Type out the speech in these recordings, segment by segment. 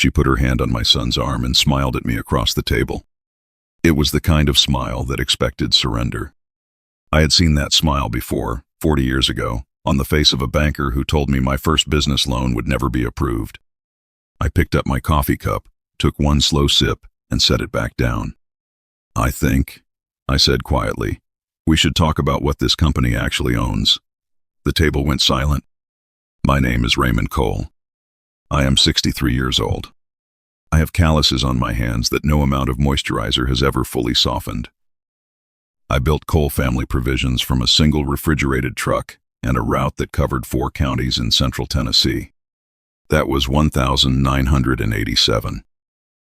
She put her hand on my son's arm and smiled at me across the table. It was the kind of smile that expected surrender. I had seen that smile before, 40 years ago, on the face of a banker who told me my first business loan would never be approved. I picked up my coffee cup, took one slow sip, and set it back down. I think, I said quietly, we should talk about what this company actually owns. The table went silent. My name is Raymond Cole. I am 63 years old. I have calluses on my hands that no amount of moisturizer has ever fully softened. I built Cole Family Provisions from a single refrigerated truck and a route that covered 4 counties in central Tennessee. That was 1987.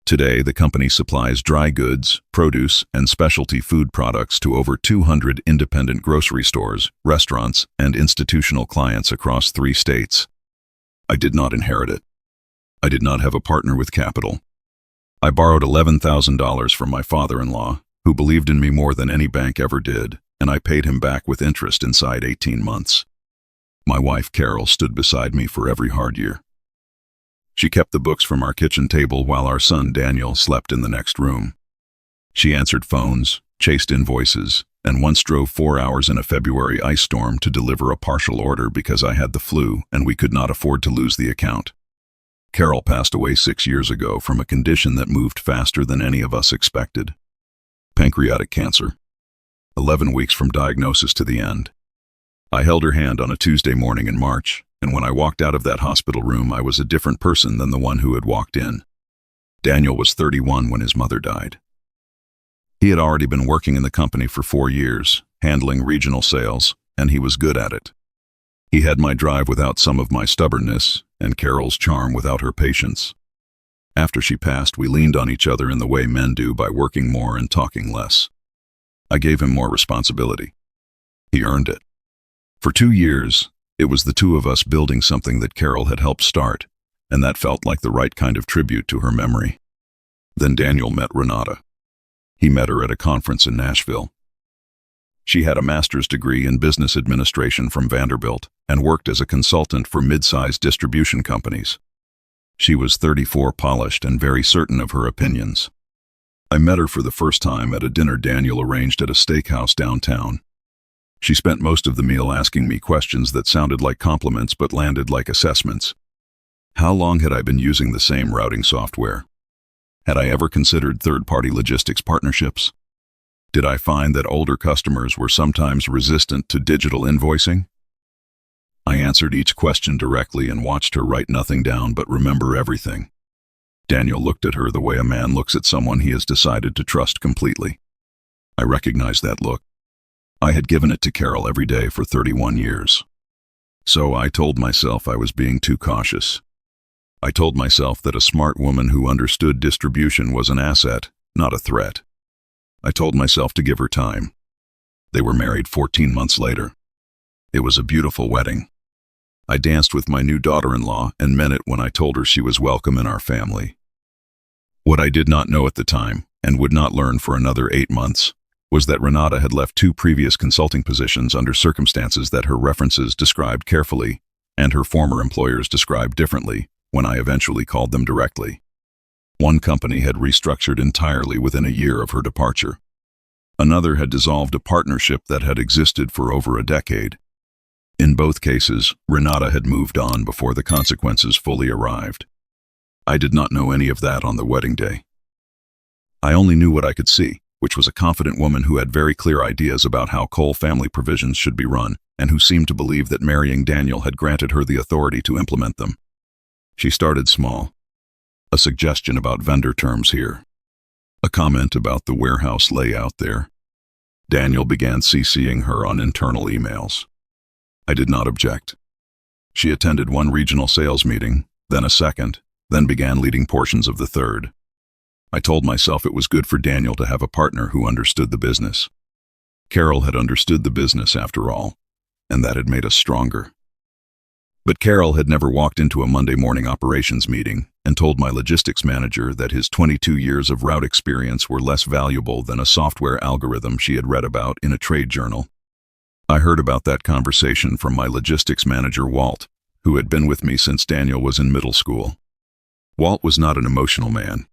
Today, the company supplies dry goods, produce, and specialty food products to over 200 independent grocery stores, restaurants, and institutional clients across 3 states. I did not inherit it. I did not have a partner with capital. I borrowed $11,000 from my father-in-law, who believed in me more than any bank ever did, and I paid him back with interest inside 18 months. My wife, Carol, stood beside me for every hard year. She kept the books from our kitchen table while our son, Daniel, slept in the next room. She answered phones, chased invoices, and once drove 4 hours in a February ice storm to deliver a partial order because I had the flu and we could not afford to lose the account. Carol passed away 6 years ago from a condition that moved faster than any of us expected. Pancreatic cancer. 11 weeks from diagnosis to the end. I held her hand on a Tuesday morning in March, and when I walked out of that hospital room, I was a different person than the one who had walked in. Daniel was 31 when his mother died. He had already been working in the company for 4 years, handling regional sales, and he was good at it. He had my drive without some of my stubbornness, and Carol's charm without her patience. After she passed, we leaned on each other in the way men do by working more and talking less. I gave him more responsibility. He earned it. For 2 years, it was the two of us building something that Carol had helped start, and that felt like the right kind of tribute to her memory. Then Daniel met Renata. He met her at a conference in Nashville. She had a master's degree in business administration from Vanderbilt and worked as a consultant for mid-sized distribution companies. She was 34, polished, and very certain of her opinions. I met her for the first time at a dinner Daniel arranged at a steakhouse downtown. She spent most of the meal asking me questions that sounded like compliments but landed like assessments. How long had I been using the same routing software? Had I ever considered third-party logistics partnerships? Did I find that older customers were sometimes resistant to digital invoicing? I answered each question directly and watched her write nothing down but remember everything. Daniel looked at her the way a man looks at someone he has decided to trust completely. I recognized that look. I had given it to Carol every day for 31 years. So I told myself I was being too cautious. I told myself that a smart woman who understood distribution was an asset, not a threat. I told myself to give her time. They were married 14 months later. It was a beautiful wedding. I danced with my new daughter-in-law and meant it when I told her she was welcome in our family. What I did not know at the time, and would not learn for another 8 months, was that Renata had left 2 previous consulting positions under circumstances that her references described carefully, and her former employers described differently when I eventually called them directly. One company had restructured entirely within a year of her departure. Another had dissolved a partnership that had existed for over a decade. In both cases, Renata had moved on before the consequences fully arrived. I did not know any of that on the wedding day. I only knew what I could see, which was a confident woman who had very clear ideas about how Cole Family Provisions should be run, and who seemed to believe that marrying Daniel had granted her the authority to implement them. She started small. A suggestion about vendor terms here. A comment about the warehouse layout there. Daniel began CCing her on internal emails. I did not object. She attended one regional sales meeting, then a second, then began leading portions of the third. I told myself it was good for Daniel to have a partner who understood the business. Carol had understood the business after all, and that had made us stronger. But Carol had never walked into a Monday morning operations meeting and told my logistics manager that his 22 years of route experience were less valuable than a software algorithm she had read about in a trade journal. I heard about that conversation from my logistics manager, Walt, who had been with me since Daniel was in middle school. Walt was not an emotional man.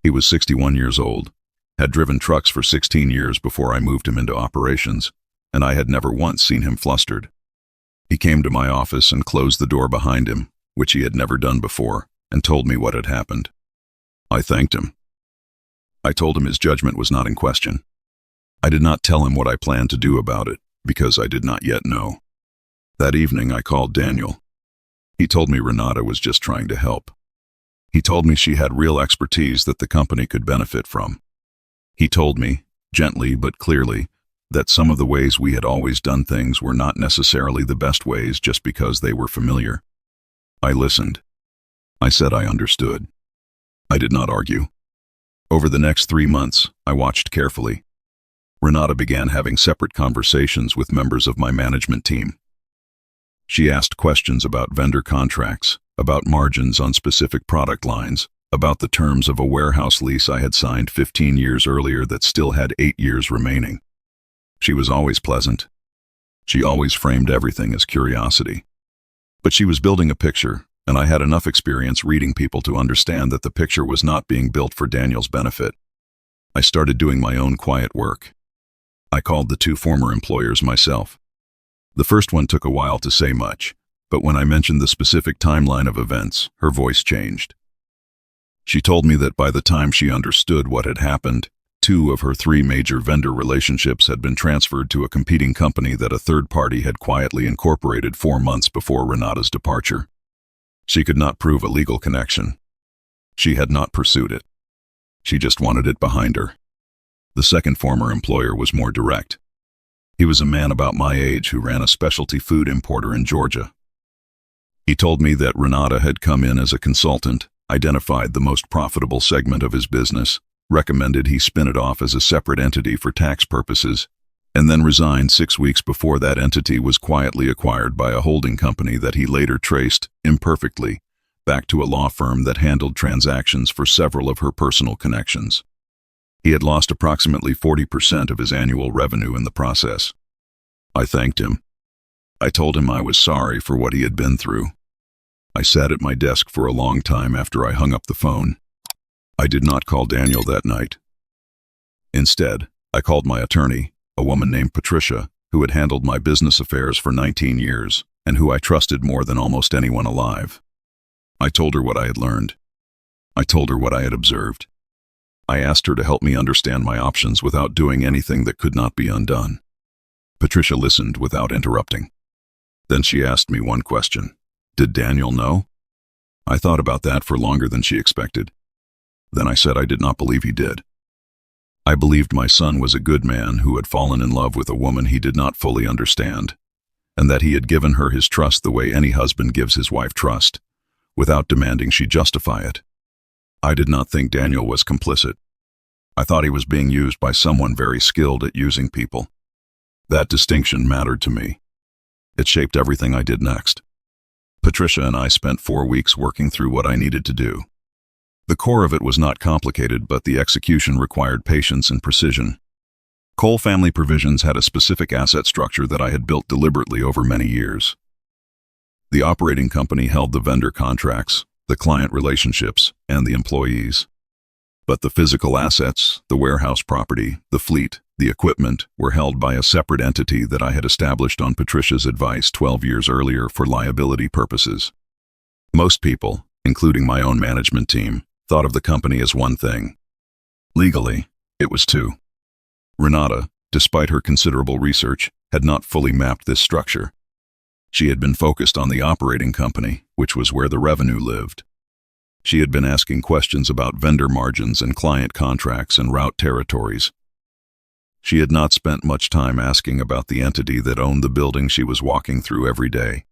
He was 61 years old, had driven trucks for 16 years before I moved him into operations, and I had never once seen him flustered. He came to my office and closed the door behind him, which he had never done before, and told me what had happened. I thanked him. I told him his judgment was not in question. I did not tell him what I planned to do about it, because I did not yet know. That evening I called Daniel. He told me Renata was just trying to help. He told me she had real expertise that the company could benefit from. He told me, gently but clearly, that some of the ways we had always done things were not necessarily the best ways just because they were familiar. I listened. I said I understood. I did not argue. Over the next 3 months, I watched carefully. Renata began having separate conversations with members of my management team. She asked questions about vendor contracts, about margins on specific product lines, about the terms of a warehouse lease I had signed 15 years earlier that still had 8 years remaining. She was always pleasant. She always framed everything as curiosity. But she was building a picture, and I had enough experience reading people to understand that the picture was not being built for Daniel's benefit. I started doing my own quiet work. I called the 2 former employers myself. The first one took a while to say much, but when I mentioned the specific timeline of events, her voice changed. She told me that by the time she understood what had happened, 2 of her 3 major vendor relationships had been transferred to a competing company that a third party had quietly incorporated 4 months before Renata's departure. She could not prove a legal connection. She had not pursued it. She just wanted it behind her. The second former employer was more direct. He was a man about my age who ran a specialty food importer in Georgia. He told me that Renata had come in as a consultant, identified the most profitable segment of his business, recommended he spin it off as a separate entity for tax purposes, and then resigned 6 weeks before that entity was quietly acquired by a holding company that he later traced, imperfectly, back to a law firm that handled transactions for several of her personal connections. He had lost approximately 40% of his annual revenue in the process. I thanked him. I told him I was sorry for what he had been through. I sat at my desk for a long time after I hung up the phone. I did not call Daniel that night. Instead, I called my attorney, a woman named Patricia, who had handled my business affairs for 19 years and who I trusted more than almost anyone alive. I told her what I had learned. I told her what I had observed. I asked her to help me understand my options without doing anything that could not be undone. Patricia listened without interrupting. Then she asked me one question. Did Daniel know? I thought about that for longer than she expected. Then I said I did not believe he did. I believed my son was a good man who had fallen in love with a woman he did not fully understand, and that he had given her his trust the way any husband gives his wife trust, without demanding she justify it. I did not think Daniel was complicit. I thought he was being used by someone very skilled at using people. That distinction mattered to me. It shaped everything I did next. Patricia and I spent 4 weeks working through what I needed to do. The core of it was not complicated, but the execution required patience and precision. Cole Family Provisions had a specific asset structure that I had built deliberately over many years. The operating company held the vendor contracts, the client relationships, and the employees. But the physical assets, the warehouse property, the fleet, the equipment, were held by a separate entity that I had established on Patricia's advice 12 years earlier for liability purposes. Most people, including my own management team, thought of the company as one thing. Legally, it was 2. Renata, despite her considerable research, had not fully mapped this structure. She had been focused on the operating company, which was where the revenue lived. She had been asking questions about vendor margins and client contracts and route territories. She had not spent much time asking about the entity that owned the building she was walking through every day.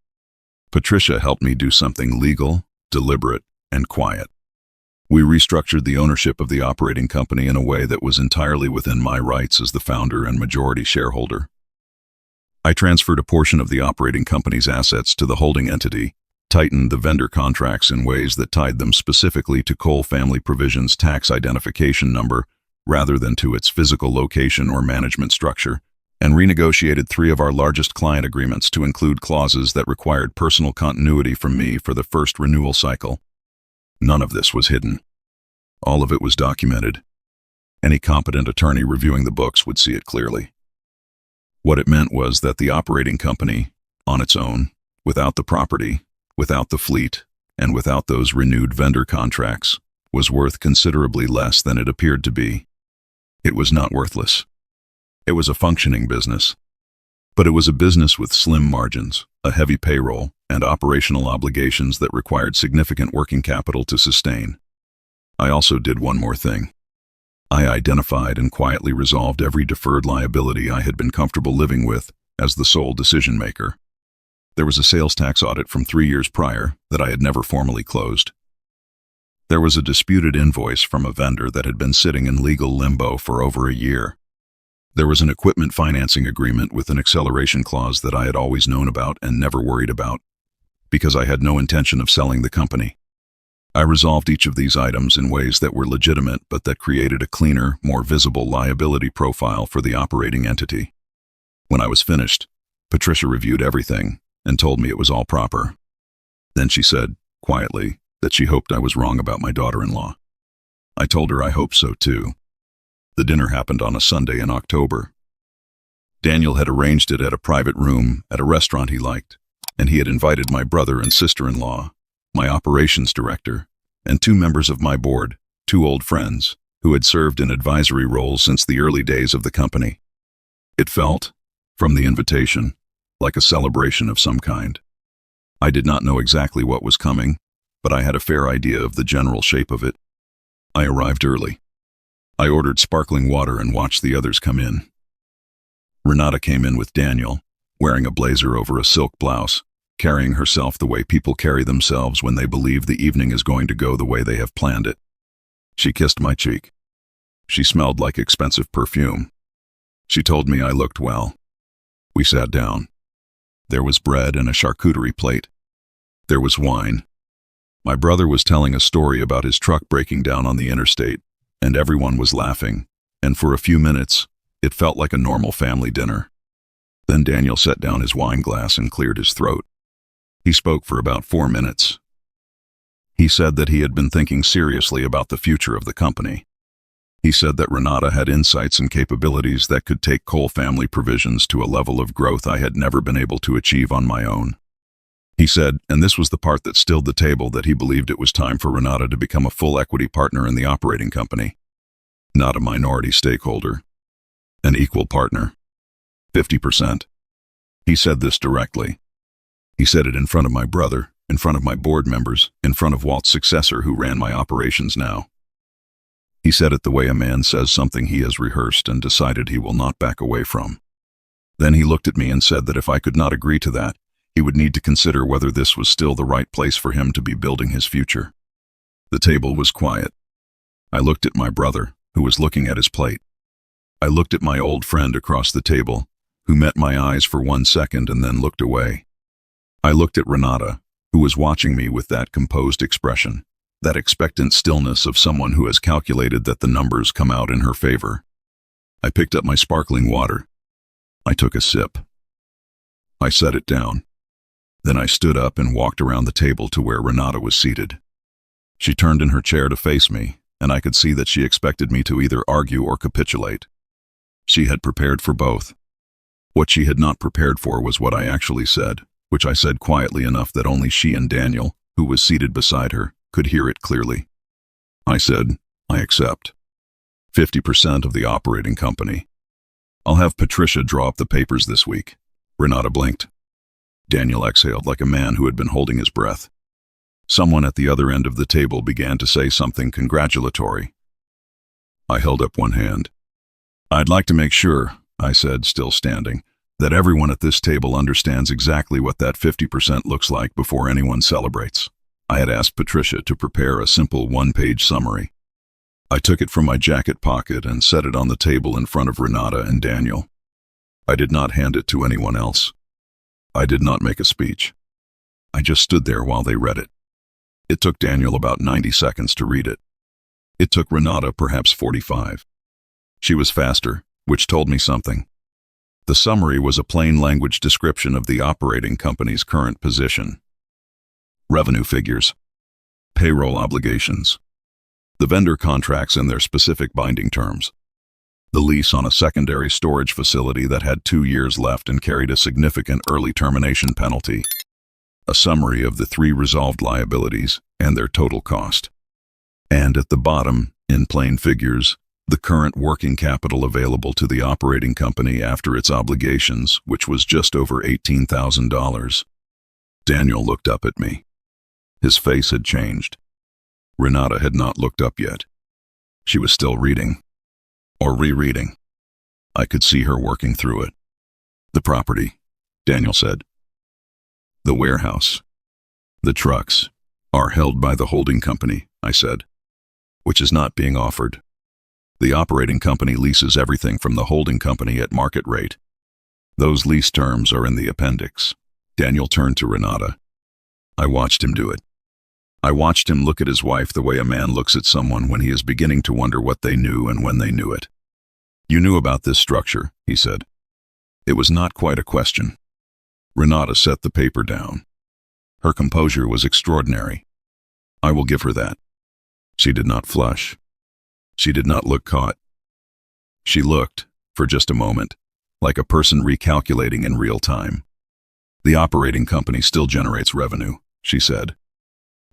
Patricia helped me do something legal, deliberate, and quiet. We restructured the ownership of the operating company in a way that was entirely within my rights as the founder and majority shareholder. I transferred a portion of the operating company's assets to the holding entity, tightened the vendor contracts in ways that tied them specifically to Cole Family Provisions' tax identification number rather than to its physical location or management structure, and renegotiated 3 of our largest client agreements to include clauses that required personal continuity from me for the first renewal cycle. None of this was hidden. All of it was documented. Any competent attorney reviewing the books would see it clearly. What it meant was that the operating company, on its own, without the property, without the fleet, and without those renewed vendor contracts, was worth considerably less than it appeared to be. It was not worthless. It was a functioning business. But it was a business with slim margins, a heavy payroll, and operational obligations that required significant working capital to sustain. I also did one more thing. I identified and quietly resolved every deferred liability I had been comfortable living with as the sole decision-maker. There was a sales tax audit from 3 years prior that I had never formally closed. There was a disputed invoice from a vendor that had been sitting in legal limbo for over a year. There was an equipment financing agreement with an acceleration clause that I had always known about and never worried about, because I had no intention of selling the company. I resolved each of these items in ways that were legitimate but that created a cleaner, more visible liability profile for the operating entity. When I was finished, Patricia reviewed everything and told me it was all proper. Then she said, quietly, that she hoped I was wrong about my daughter-in-law. I told her I hoped so too. The dinner happened on a Sunday in October. Daniel had arranged it at a private room at a restaurant he liked, and he had invited my brother and sister-in-law, my operations director, and 2 members of my board, 2 old friends, who had served in advisory roles since the early days of the company. It felt, from the invitation, like a celebration of some kind. I did not know exactly what was coming, but I had a fair idea of the general shape of it. I arrived early. I ordered sparkling water and watched the others come in. Renata came in with Daniel, wearing a blazer over a silk blouse, carrying herself the way people carry themselves when they believe the evening is going to go the way they have planned it. She kissed my cheek. She smelled like expensive perfume. She told me I looked well. We sat down. There was bread and a charcuterie plate. There was wine. My brother was telling a story about his truck breaking down on the interstate, and everyone was laughing, and for a few minutes, it felt like a normal family dinner. Then Daniel set down his wine glass and cleared his throat. He spoke for about 4 minutes. He said that he had been thinking seriously about the future of the company. He said that Renata had insights and capabilities that could take Cole Family Provisions to a level of growth I had never been able to achieve on my own. He said, and this was the part that stilled the table, that he believed it was time for Renata to become a full equity partner in the operating company. Not a minority stakeholder. An equal partner. 50%. He said this directly. He said it in front of my brother, in front of my board members, in front of Walt's successor who ran my operations now. He said it the way a man says something he has rehearsed and decided he will not back away from. Then he looked at me and said that if I could not agree to that, he would need to consider whether this was still the right place for him to be building his future. The table was quiet. I looked at my brother, who was looking at his plate. I looked at my old friend across the table, who met my eyes for 1 second and then looked away. I looked at Renata, who was watching me with that composed expression, that expectant stillness of someone who has calculated that the numbers come out in her favor. I picked up my sparkling water. I took a sip. I set it down. Then I stood up and walked around the table to where Renata was seated. She turned in her chair to face me, and I could see that she expected me to either argue or capitulate. She had prepared for both. What she had not prepared for was what I actually said, which I said quietly enough that only she and Daniel, who was seated beside her, could hear it clearly. I said, I accept. 50% of the operating company. I'll have Patricia draw up the papers this week. Renata blinked. Daniel exhaled like a man who had been holding his breath. Someone at the other end of the table began to say something congratulatory. I held up one hand. I'd like to make sure, I said, still standing, that everyone at this table understands exactly what that 50% looks like before anyone celebrates. I had asked Patricia to prepare a simple 1-page summary. I took it from my jacket pocket and set it on the table in front of Renata and Daniel. I did not hand it to anyone else. I did not make a speech. I just stood there while they read it. It took Daniel about 90 seconds to read it. It took Renata perhaps 45. She was faster, which told me something. The summary was a plain language description of the operating company's current position. Revenue figures. Payroll obligations. The vendor contracts and their specific binding terms. The lease on a secondary storage facility that had 2 years left and carried a significant early termination penalty. A summary of the 3 resolved liabilities and their total cost. And at the bottom, in plain figures, the current working capital available to the operating company after its obligations, which was just over $18,000. Daniel looked up at me. His face had changed. Renata had not looked up yet. She was still reading. Or rereading. I could see her working through it. The property, Daniel said. The warehouse. The trucks are held by the holding company, I said, which is not being offered. The operating company leases everything from the holding company at market rate. Those lease terms are in the appendix. Daniel turned to Renata. I watched him do it. I watched him look at his wife the way a man looks at someone when he is beginning to wonder what they knew and when they knew it. You knew about this structure, he said. It was not quite a question. Renata set the paper down. Her composure was extraordinary. I will give her that. She did not flush. She did not look caught. She looked, for just a moment, like a person recalculating in real time. The operating company still generates revenue, she said.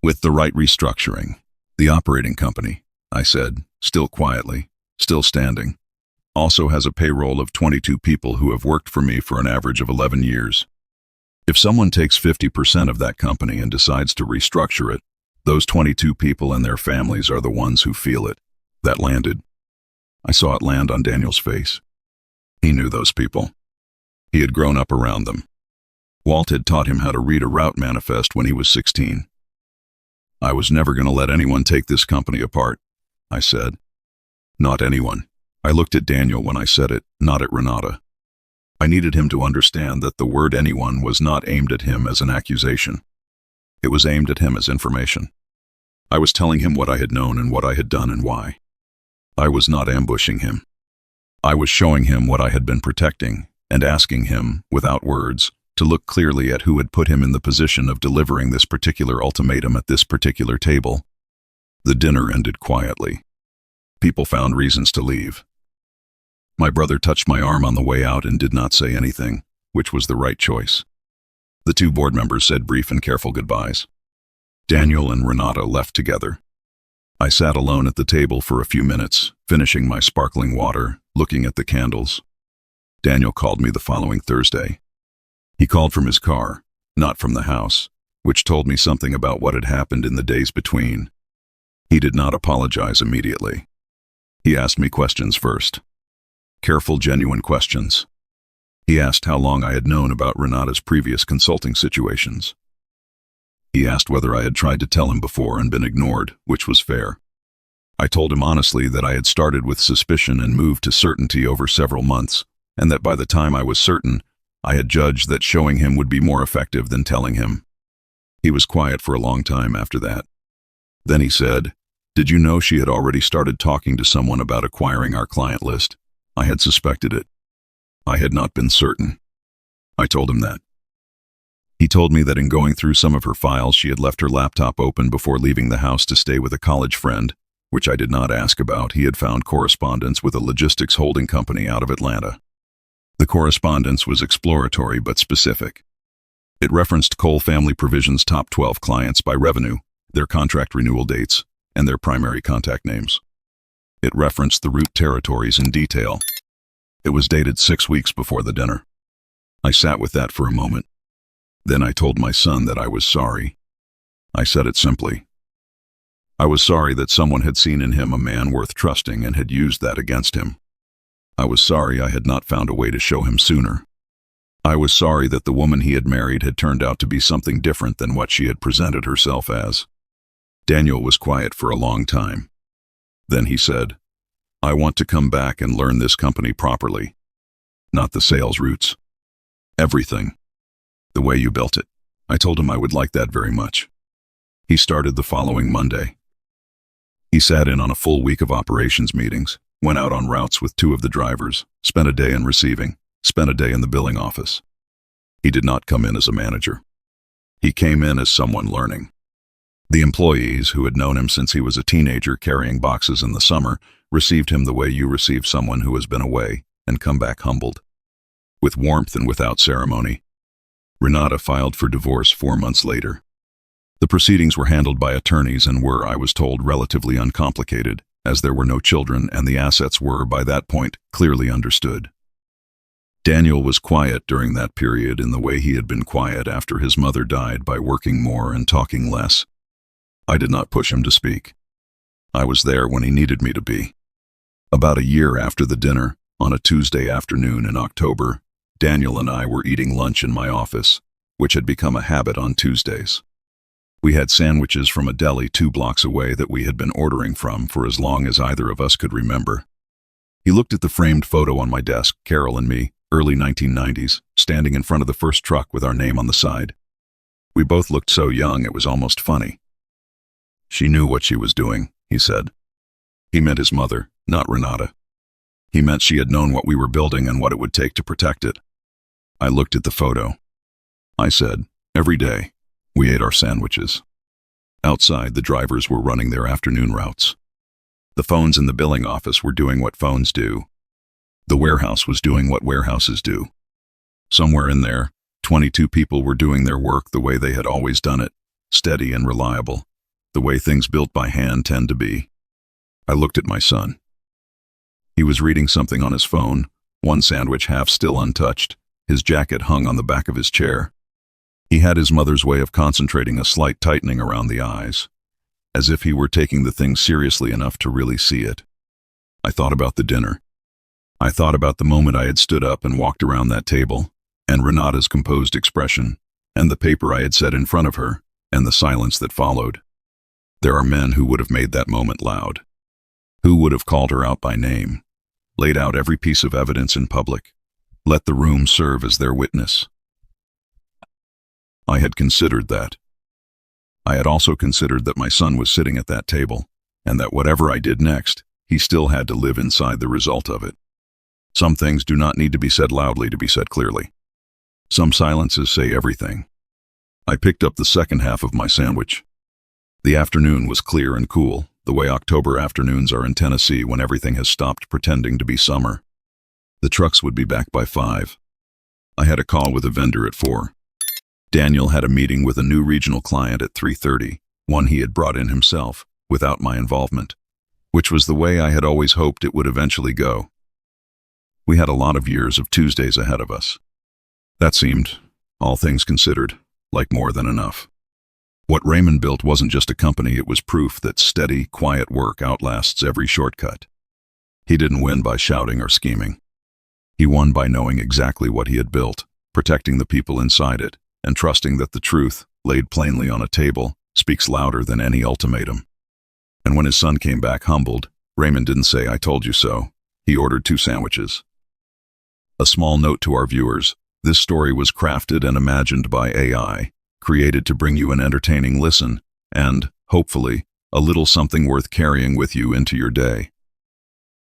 With the right restructuring. The operating company, I said, still quietly, still standing, also has a payroll of 22 people who have worked for me for an average of 11 years. If someone takes 50% of that company and decides to restructure it, those 22 people and their families are the ones who feel it. That landed. I saw it land on Daniel's face. He knew those people. He had grown up around them. Walt had taught him how to read a route manifest when he was 16. I was never going to let anyone take this company apart, I said. Not anyone. I looked at Daniel when I said it, not at Renata. I needed him to understand that the word anyone was not aimed at him as an accusation. It was aimed at him as information. I was telling him what I had known and what I had done and why. I was not ambushing him. I was showing him what I had been protecting and asking him, without words, to look clearly at who had put him in the position of delivering this particular ultimatum at this particular table. The dinner ended quietly. People found reasons to leave. My brother touched my arm on the way out and did not say anything, which was the right choice. The 2 board members said brief and careful goodbyes. Daniel and Renata left together. I sat alone at the table for a few minutes, finishing my sparkling water, looking at the candles. Daniel called me the following Thursday. He called from his car, not from the house, which told me something about what had happened in the days between. He did not apologize immediately. He asked me questions first. Careful, genuine questions. He asked how long I had known about Renata's previous consulting situations. He asked whether I had tried to tell him before and been ignored, which was fair. I told him honestly that I had started with suspicion and moved to certainty over several months, and that by the time I was certain, I had judged that showing him would be more effective than telling him. He was quiet for a long time after that. Then he said, "Did you know she had already started talking to someone about acquiring our client list? I had suspected it. I had not been certain." I told him that. He told me that in going through some of her files, she had left her laptop open before leaving the house to stay with a college friend, which I did not ask about. He had found correspondence with a logistics holding company out of Atlanta. The correspondence was exploratory but specific. It referenced Cole Family Provisions' top 12 clients by revenue, their contract renewal dates, and their primary contact names. It referenced the route territories in detail. It was dated 6 weeks before the dinner. I sat with that for a moment. Then I told my son that I was sorry. I said it simply. I was sorry that someone had seen in him a man worth trusting and had used that against him. I was sorry I had not found a way to show him sooner. I was sorry that the woman he had married had turned out to be something different than what she had presented herself as. Daniel was quiet for a long time. Then he said, "I want to come back and learn this company properly. Not the sales routes. Everything. The way you built it." I told him I would like that very much. He started the following Monday. He sat in on a full week of operations meetings, went out on routes with 2 of the drivers, spent a day in receiving, spent a day in the billing office. He did not come in as a manager. He came in as someone learning. The employees, who had known him since he was a teenager carrying boxes in the summer, received him the way you receive someone who has been away and come back humbled. With warmth and without ceremony. Renata filed for divorce 4 months later. The proceedings were handled by attorneys and were, I was told, relatively uncomplicated, as there were no children and the assets were, by that point, clearly understood. Daniel was quiet during that period in the way he had been quiet after his mother died, by working more and talking less. I did not push him to speak. I was there when he needed me to be. About a year after the dinner, on a Tuesday afternoon in October, Daniel and I were eating lunch in my office, which had become a habit on Tuesdays. We had sandwiches from a deli 2 blocks away that we had been ordering from for as long as either of us could remember. He looked at the framed photo on my desk, Carol and me, early 1990s, standing in front of the first truck with our name on the side. We both looked so young it was almost funny. She knew what she was doing, he said. He meant his mother, not Renata. He meant she had known what we were building and what it would take to protect it. I looked at the photo. I said, every day, we ate our sandwiches. Outside, the drivers were running their afternoon routes. The phones in the billing office were doing what phones do. The warehouse was doing what warehouses do. Somewhere in there, 22 people were doing their work the way they had always done it, steady and reliable, the way things built by hand tend to be. I looked at my son. He was reading something on his phone, one sandwich half still untouched, his jacket hung on the back of his chair. He had his mother's way of concentrating, a slight tightening around the eyes, as if he were taking the thing seriously enough to really see it. I thought about the dinner. I thought about the moment I had stood up and walked around that table, and Renata's composed expression, and the paper I had set in front of her, and the silence that followed. There are men who would have made that moment loud, who would have called her out by name, laid out every piece of evidence in public, let the room serve as their witness. I had considered that. I had also considered that my son was sitting at that table, and that whatever I did next, he still had to live inside the result of it. Some things do not need to be said loudly to be said clearly. Some silences say everything. I picked up the second half of my sandwich. The afternoon was clear and cool, the way October afternoons are in Tennessee when everything has stopped pretending to be summer. The trucks would be back by 5. I had a call with a vendor at 4. Daniel had a meeting with a new regional client at 3:30, one he had brought in himself, without my involvement, which was the way I had always hoped it would eventually go. We had a lot of years of Tuesdays ahead of us. That seemed, all things considered, like more than enough. What Raymond built wasn't just a company, it was proof that steady, quiet work outlasts every shortcut. He didn't win by shouting or scheming. He won by knowing exactly what he had built, protecting the people inside it, and trusting that the truth, laid plainly on a table, speaks louder than any ultimatum. And when his son came back humbled, Raymond didn't say, "I told you so." He ordered 2 sandwiches. A small note to our viewers: this story was crafted and imagined by AI, created to bring you an entertaining listen, and, hopefully, a little something worth carrying with you into your day.